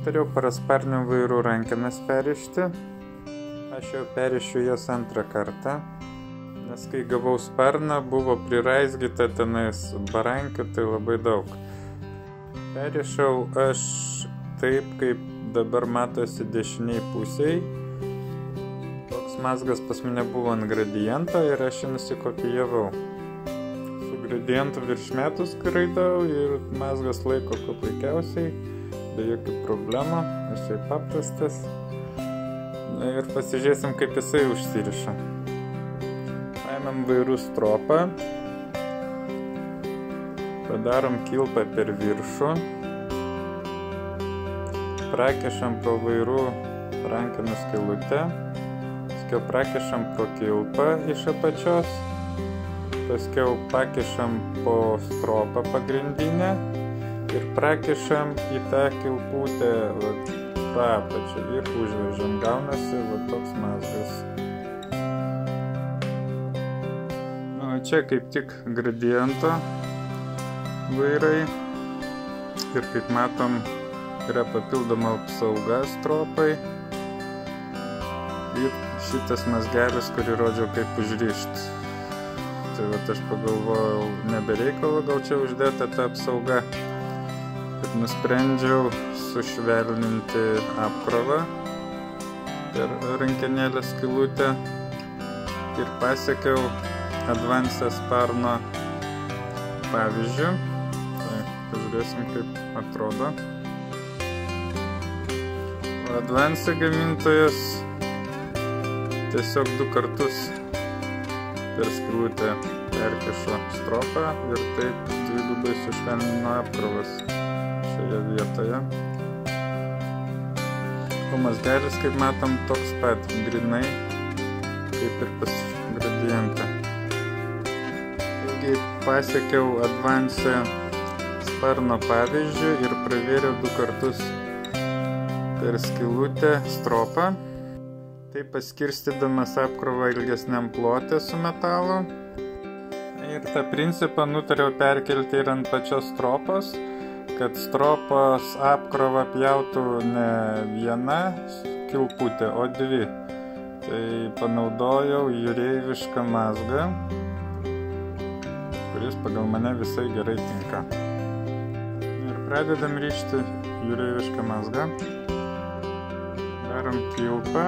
Nutariau parasparnių vairų rankenas perišti. Aš jau perišiu jas antrą kartą, nes kai gavau sparną, buvo priraizgyta tenais barankių, tai labai daug. Perišau aš taip, kaip dabar matosi dešiniai pusiai. Toks mazgas pas mane buvo ant gradiento ir aš jį nusikopijavau. Su gradientu virš metų skraidau ir mazgas laiko kuo puikiausiai, be jokių problemų, jisai paprastas. Na ir pasižiūrėsim, kaip jisai užsiriša. Paimam vairų stropą, padarom kilpą per viršų, prakišam pro vairų rankenų skylutę, paskiau prakišam pro kilpą iš apačios, paskiau pakišam po stropą pagrindinę ir prakišam į tą kilputę apačią ir užvežam. Gaunasi toks mazgas. O čia kaip tik gradiento vairai ir kaip matom yra papildoma apsauga stropai ir šitas mazgelis, kurį rodžiau kaip užrišt. Tai aš pagalvojau, nebereikalo gal čia uždėta ta apsauga. Ir nusprendžiau sušvelninti apkrovą per rankenėlę skylutę ir pasiekiau advancę sparno pavyzdžių. Tai pažiūrėsim, kaip atrodo. O advancę gamintojas tiesiog 2 kartus per skylutę perkišo stropą ir taip dvigubai sušvelnino apkrovas šioje vietoje. O mazgelis, kaip matom, toks pat grinai, kaip ir pas gradientą. Taigi pasiekiau advancę sparno pavyzdžių ir pravėriau 2 kartus per skylutę stropą. Tai paskirstydamas apkrovą ilgesniam plote su metalu. Ir tą principą nutariau perkelti ir ant pačios stropos, kad stropos apkrovą pjautų ne viena kilputė, o 2. Tai panaudojau jūreivišką mazgą, kuris pagal mane visai gerai tinka. Ir pradedam rišti jūreivišką mazgą. Darom kilpą,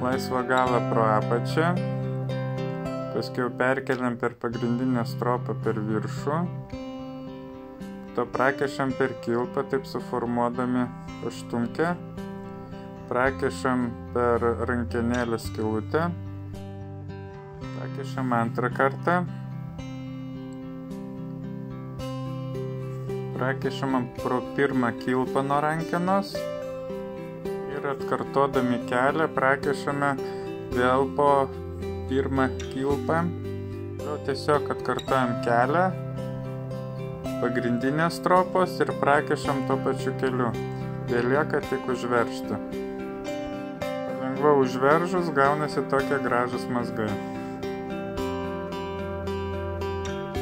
laisvą galą pro apačią, paskiau perkeliam per pagrindinę stropą per viršų. To prakišam per kilpą, taip suformuodami aštunkę. Prakišam per rankenėlę skylutę. Prakišam antrą kartą. Prakišam pro pirmą kilpą nuo rankenos. Ir atkartodami kelią prakišame vėl po pirmą kilpą. Tiesiog atkartojam kelią pagrindinės stropos ir prakišam tuo pačiu keliu. Belieka tik užveržti. Lengva užveržus gaunasi tokie gražus mazgai.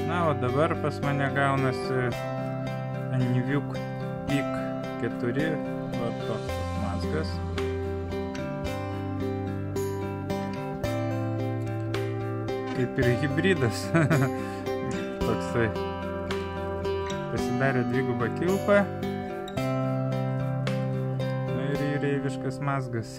Na, o dabar pas mane gaunasi Anviuk PIK 4, va toks mazgas. Kaip ir hibridas. Toksai. Pasidarė dvigubą kilpą. Na ir jūreiviškas mazgas.